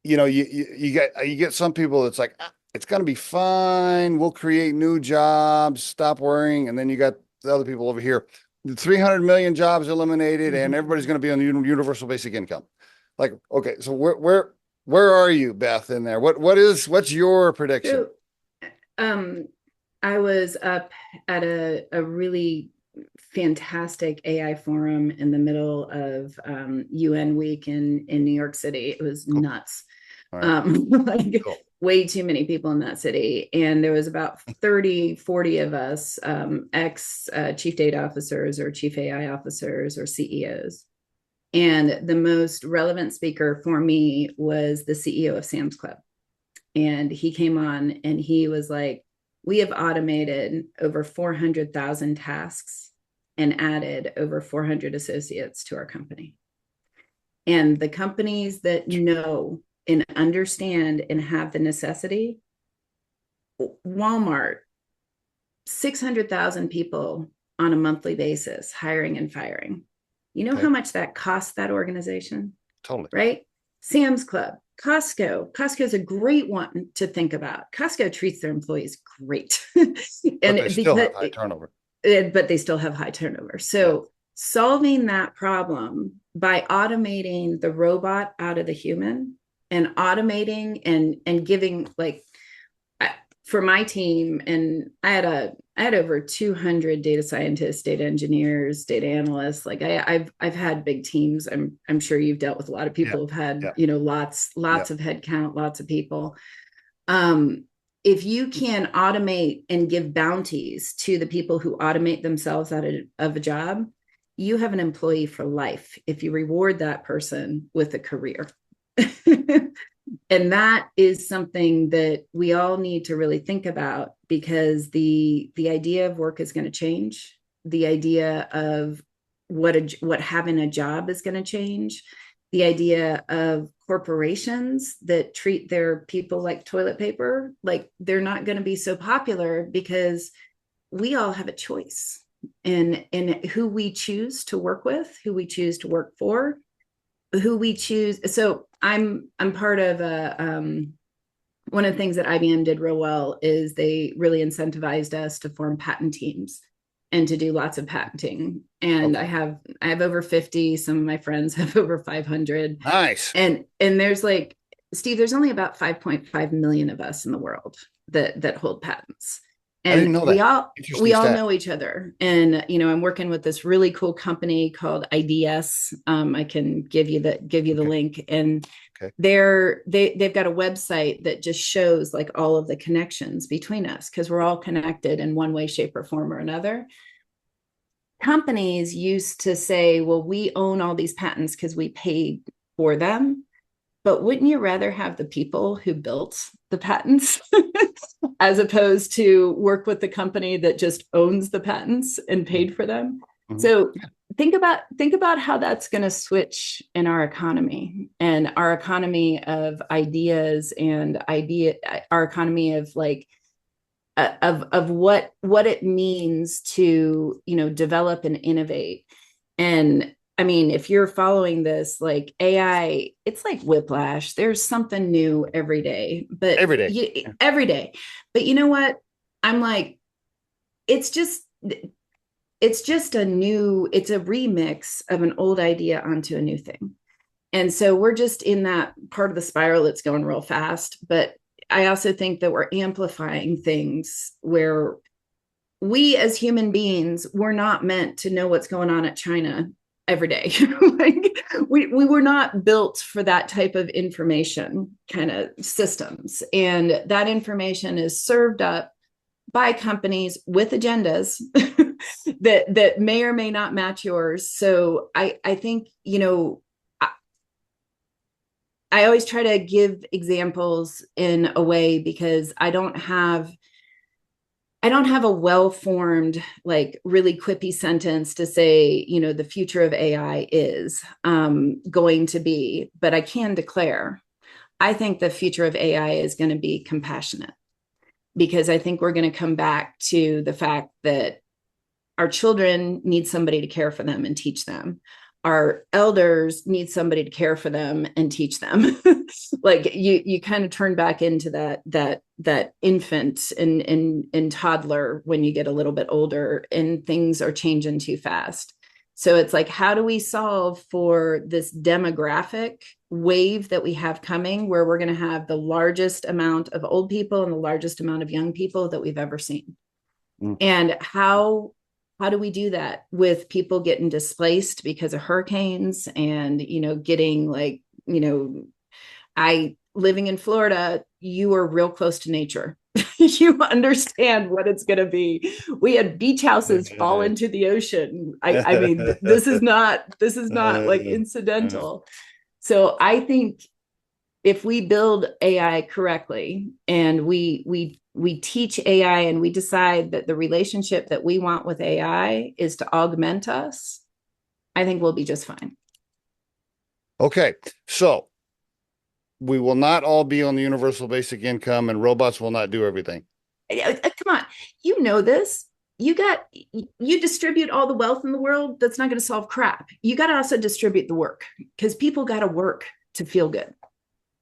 You get some people that's like, it's going to be fine. We'll create new jobs. Stop worrying. And then you got the other people over here, the 300 million jobs eliminated, and Mm-hmm. everybody's going to be on the universal basic income. Like, okay, so where are you, Beth, in there? What's your prediction? So, um, I was up at a really fantastic AI forum in the middle of UN week in New York City. It was Cool. nuts. All right. Like Cool. way too many people in that city. And there was about 30, 40 of us, ex chief data officers or chief AI officers or CEOs. And the most relevant speaker for me was the CEO of Sam's Club. And he came on and he was like, we have automated over 400,000 tasks and added over 400 associates to our company. And the companies that know and understand and have the necessity, Walmart, 600,000 people on a monthly basis, hiring and firing. You know Okay. how much that costs that organization? Totally. Right? Sam's Club, Costco. Costco is a great one to think about. Costco treats their employees great. But they And still because, have high turnover. but they still have high turnover. Yeah. So solving that problem by automating the robot out of the human and automating and giving like for my team, and I had over 200 data scientists, data engineers, data analysts. Like I've had big teams. I'm sure you've dealt with a lot of people Yeah. who've had, Yeah. lots Yeah. of headcount, lots of people. If you can automate and give bounties to the people who automate themselves out of a job, you have an employee for life if you reward that person with a career. And that is something that we all need to really think about, because the idea of work is going to change. The idea of what having a job is going to change. The idea of corporations that treat their people like toilet paper, like they're not going to be so popular, because we all have a choice in who we choose to work with, who we choose to work for, who we choose. So I'm part of one of the things that IBM did real well is they really incentivized us to form patent teams and to do lots of patenting. And Okay. I have over 50. Some of my friends have over 500. Nice. And there's like, Steve, there's only about 5.5 million of us in the world that hold patents. I didn't And know that. we Interesting all stat. know each other. And I'm working with this really cool company called IDS. I can give you the Okay. link. And Okay. they've got a website that just shows like all of the connections between us, because we're all connected in one way, shape, or form or another. Companies used to say, well, we own all these patents because we paid for them. But wouldn't you rather have the people who built the patents as opposed to work with the company that just owns the patents and paid for them? Mm-hmm. So think about how that's going to switch in our economy, and our economy of ideas, and our economy of like of what it means to develop and innovate. And I mean, if you're following this, like AI, it's like whiplash. There's something new every day, but Every day. every day. But you know what? I'm like, it's just it's a remix of an old idea onto a new thing. And so we're just in that part of the spiral that's going real fast. But I also think that we're amplifying things where we as human beings were not meant to know what's going on at China every day. Like we were not built for that type of information kind of systems. And that information is served up by companies with agendas that may or may not match yours. So I think, I always try to give examples in a way because I don't have a well-formed, like really quippy sentence to say, the future of AI is going to be, but I can declare, I think the future of AI is going to be compassionate, because I think we're going to come back to the fact that our children need somebody to care for them and teach them. Our elders need somebody to care for them and teach them. Like you kind of turn back into that infant and toddler when you get a little bit older and things are changing too fast. So it's like, how do we solve for this demographic wave that we have coming, where we're going to have the largest amount of old people and the largest amount of young people that we've ever seen? Mm. And how do we do that with people getting displaced because of hurricanes and, getting like, I living in Florida, you are real close to nature. You understand what it's going to be. We had beach houses fall into the ocean. I mean, this is not like incidental. So I think if we build AI correctly and we teach AI and we decide that the relationship that we want with AI is to augment us, I think we'll be just fine. Okay. So we will not all be on the universal basic income, and robots will not do everything. Come on. You know this. You distribute all the wealth in the world. That's not going to solve crap. You got to also distribute the work, because people got to work to feel good.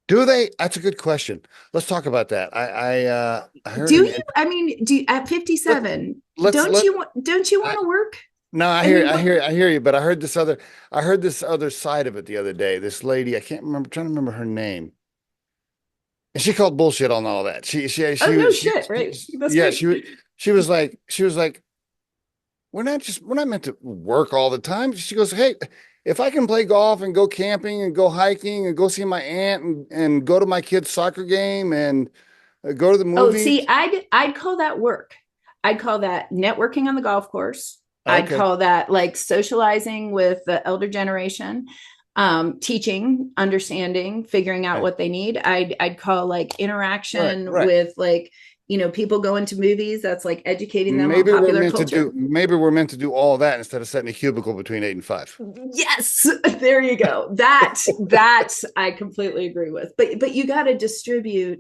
Do they? That's a good question. Let's talk about that. I heard. Do you? I mean, at 57, don't you want to work? No, I hear you. But I heard this other side of it the other day. This lady, I can't remember, trying to remember her name. And she called bullshit on all that. She was like, we're not meant to work all the time. She goes, hey, if I can play golf and go camping and go hiking and go see my aunt and go to my kid's soccer game and go to the movies. Oh, see, I'd call that work. I'd call that networking on the golf course. Okay. I'd call that like socializing with the elder generation, teaching, understanding, figuring out what they need. I'd call like interaction with like, people going to movies. That's like educating them on popular culture. Maybe we're meant to do all that instead of setting a cubicle between 8 and 5. Yes, there you go. That I completely agree with. But you got to distribute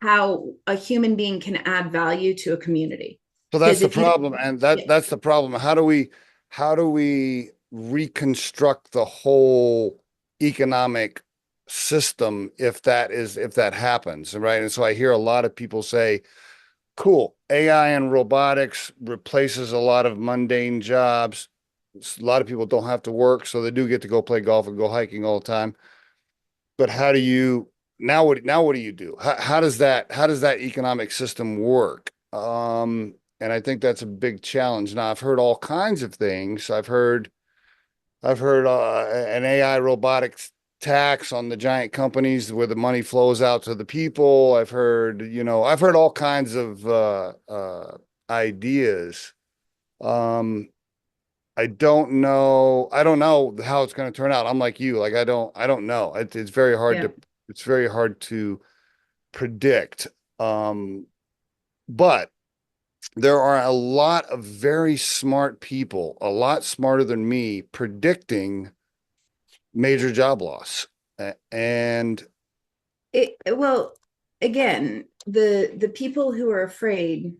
how a human being can add value to a community. So that's the problem, and that's the problem. How do we reconstruct the whole economic system if that happens, right? And so I hear a lot of people say, cool, AI and robotics replaces a lot of mundane jobs. A lot of people don't have to work, so they do get to go play golf and go hiking all the time. But how do you now? What do you do? How does that economic system work? And I think that's a big challenge. Now, I've heard all kinds of things. I've heard an AI robotics tax on the giant companies where the money flows out to the people. I've heard all kinds of ideas. I don't know how it's going to turn out. I'm like you, like I don't know. It's very hard to predict. But there are a lot of very smart people, a lot smarter than me, predicting major job loss. And again, the people who are afraid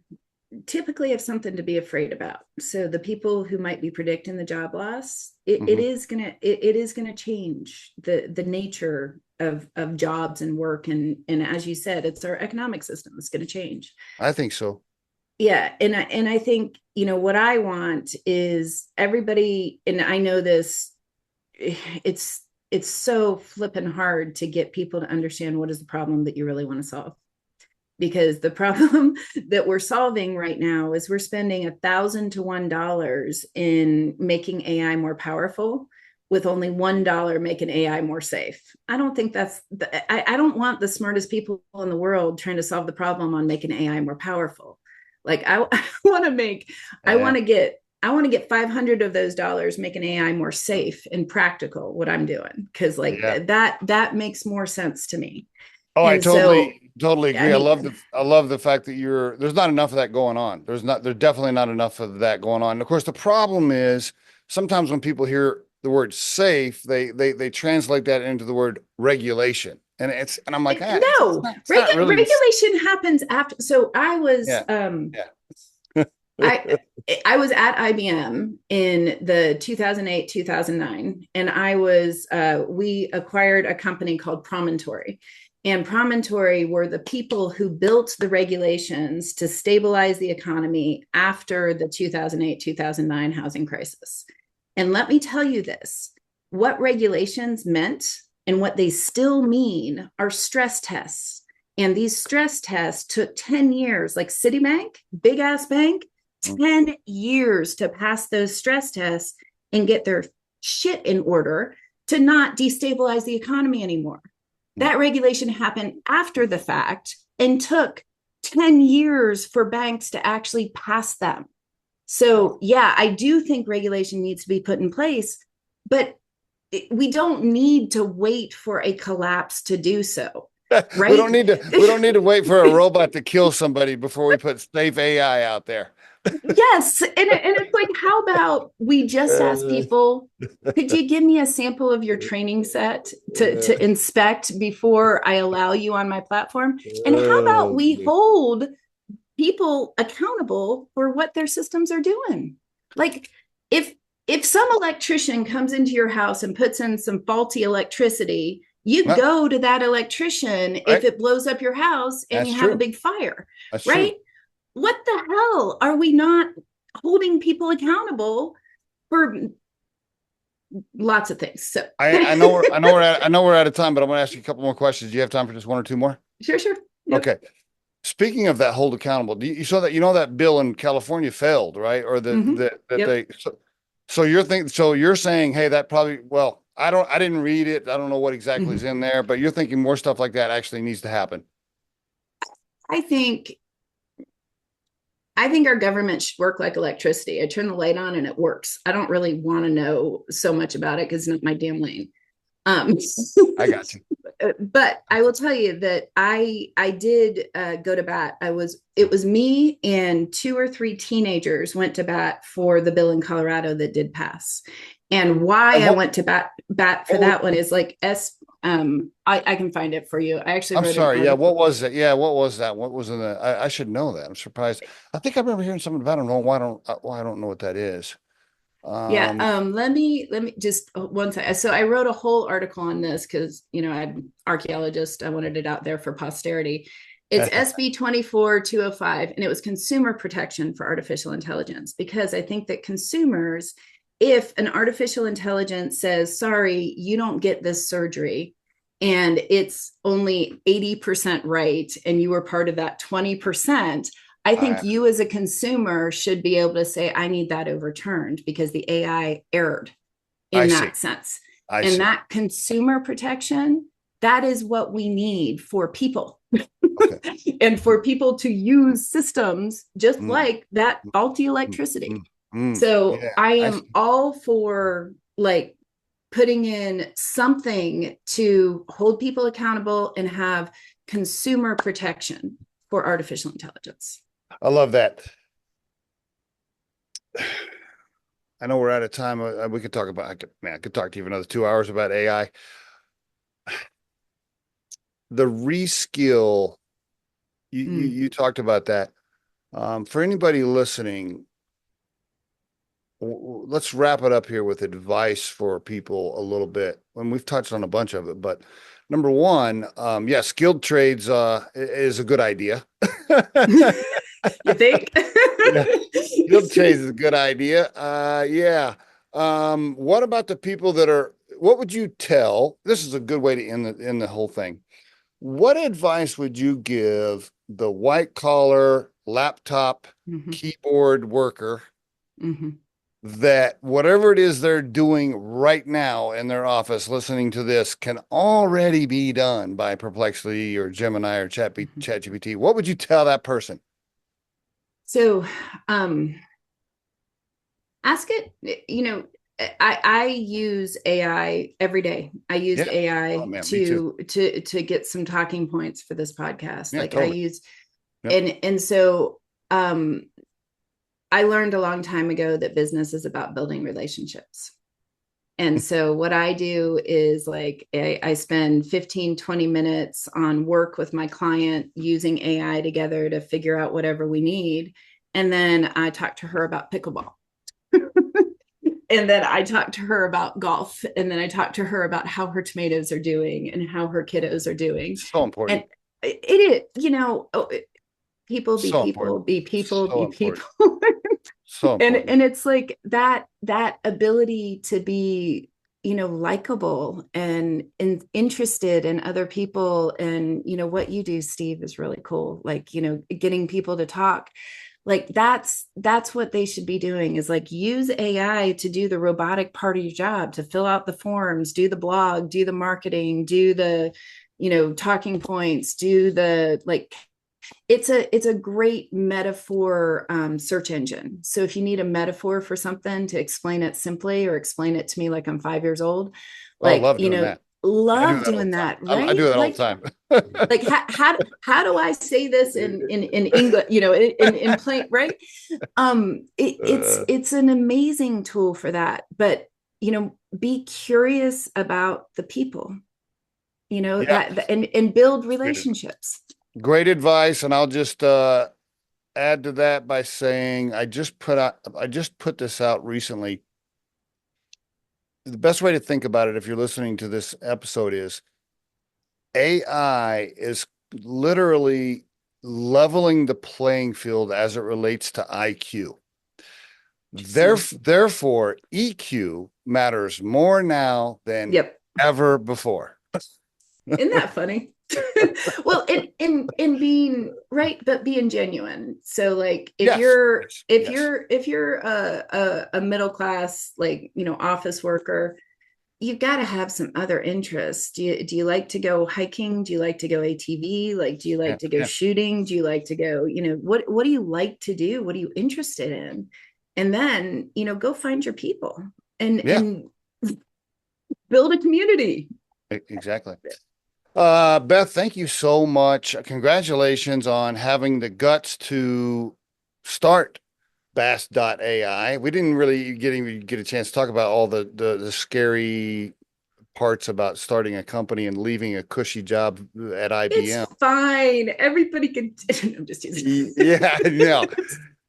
typically have something to be afraid about. So the people who might be predicting the job loss, it is gonna change the nature of jobs and work, and as you said, it's our economic system that's going to change. I think so. Yeah, and I think what I want is everybody, and I know this, it's it's so flippin' hard to get people to understand what is the problem that you really want to solve. Because the problem that we're solving right now is we're spending $1,000 in making AI more powerful, with only $1 making AI more safe. I don't think I don't want the smartest people in the world trying to solve the problem on making AI more powerful. Like I want to get 500 of those dollars making AI more safe and practical, what I'm doing. Cause like that makes more sense to me. Oh, I And so, totally I agree. mean, I love the fact that there's not enough of that going on. There's definitely not enough of that going on. And of course, the problem is sometimes when people hear the word safe, they translate that into the word regulation. And I'm like, no, it's not really regulation happens after. So yeah. I I was at IBM in the 2008, 2009, and we acquired a company called Promontory. And Promontory were the people who built the regulations to stabilize the economy after the 2008, 2009 housing crisis. And let me tell you this, what regulations meant and what they still mean are stress tests. And these stress tests took 10 years, like Citibank, big ass bank, 10 years to pass those stress tests and get their shit in order to not destabilize the economy anymore. That regulation happened after the fact and took 10 years for banks to actually pass them. So, yeah, I do think regulation needs to be put in place, but we don't need to wait for a collapse to do so. Right? We don't need to wait for a robot to kill somebody before we put safe AI out there. Yes. And it's like, how about we just ask people, could you give me a sample of your training set to inspect before I allow you on my platform? And how about we hold people accountable for what their systems are doing? Like if some electrician comes into your house and puts in some faulty electricity, you go to that electrician if it blows up your house and you have a big fire, right? What the hell are we not holding people accountable for lots of things? So I know we're out of time, but I'm going to ask you a couple more questions. Do you have time for just one or two more? Sure. Yep. Okay. Speaking of that hold accountable, you saw that, that bill in California failed, right? Or so you're saying, hey, that probably, well, I didn't read it. I don't know what exactly is in there, but you're thinking more stuff like that actually needs to happen. I think our government should work like electricity. I turn the light on and it works. I don't really want to know so much about it because it's not my damn lane. I got you. But I will tell you that I did go to bat. It was me and 2 or 3 teenagers went to bat for the bill in Colorado that did pass. And why I went to bat for that one is like I can find it for you. I actually I'm sorry. Yeah. What was it? Yeah. What was that? What was in the, I should know that. I'm surprised. I think I remember hearing something about it. I don't know why I don't know what that is. Let me just one second. So I wrote a whole article on this because, I'm an archaeologist. I wanted it out there for posterity. It's SB 24205, and it was consumer protection for artificial intelligence, because I think that consumers, if an artificial intelligence says, sorry, you don't get this surgery, and it's only 80% right, and you were part of that 20%, I think you as a consumer should be able to say, I need that overturned because the AI erred in that sense. And that consumer protection, that is what we need for people. Okay. And for people to use systems just like that faulty electricity. So yeah, I am all for like putting in something to hold people accountable and have consumer protection for artificial intelligence. I love that. I know we're out of time. We could talk about, I could talk to you for another 2 hours about AI. The reskill, you talked about that. For anybody listening, let's wrap it up here with advice for people a little bit. And we've touched on a bunch of it, but number one, skilled trades is a good idea. You think? Yeah. Skilled trades is a good idea. What about the people that are, would you tell? This is a good way to end the whole thing. What advice would you give the white collar laptop keyboard worker that whatever it is they're doing right now in their office listening to this can already be done by Perplexity or Gemini or ChatGPT? What would you tell that person? So ask it, I use AI every day. I use AI to get some talking points for this podcast. I use, and so I learned a long time ago that business is about building relationships. And so what I do is I spend 15, 20 minutes on work with my client using AI together to figure out whatever we need. And then I talk to her about pickleball. And then I talk to her about golf. And then I talk to her about how her tomatoes are doing and how her kiddos are doing. So important. And it is, people be so people, important. Be people, so be people. So important. And it's like that ability to be, likable and interested in other people. And, what you do, Steve, is really cool. Getting people to talk. That's what they should be doing, is use AI to do the robotic part of your job, to fill out the forms, do the blog, do the marketing, do the, talking points, do the, it's a great metaphor search engine. So if you need a metaphor for something to explain it simply, or explain it to me like I'm 5 years old, love doing that. Love doing that, right? I do that all the time. How do I say this in English, in plain, right? It's an amazing tool for that. But, be curious about the people, and build relationships. Great advice. And I'll just add to that by saying, I just put this out recently. The best way to think about it, if you're listening to this episode, is AI is literally leveling the playing field as it relates to IQ. Therefore, EQ matters more now than ever before. Isn't that funny? Well, in being right, but being genuine. So if you're a middle class, office worker, you've got to have some other interests. Do you like to go hiking? Do you like to go ATV? Do you like to go shooting? Do you like to go, what do you like to do? What are you interested in? And then, go find your people and build a community. Exactly. Beth, thank you so much. Congratulations on having the guts to start Bast AI. We didn't really get a chance to talk about all the scary parts about starting a company and leaving a cushy job at IBM. It's fine. Everybody can. I'm just teasing. Yeah, no.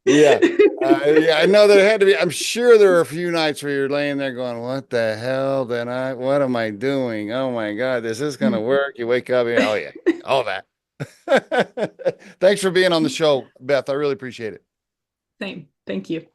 Yeah. I know there had to be, I'm sure there were a few nights where you're laying there going, what the hell what am I doing? Oh my God, this is going to work. You wake up and, oh yeah, all that. Thanks for being on the show, Beth. I really appreciate it. Same. Thank you.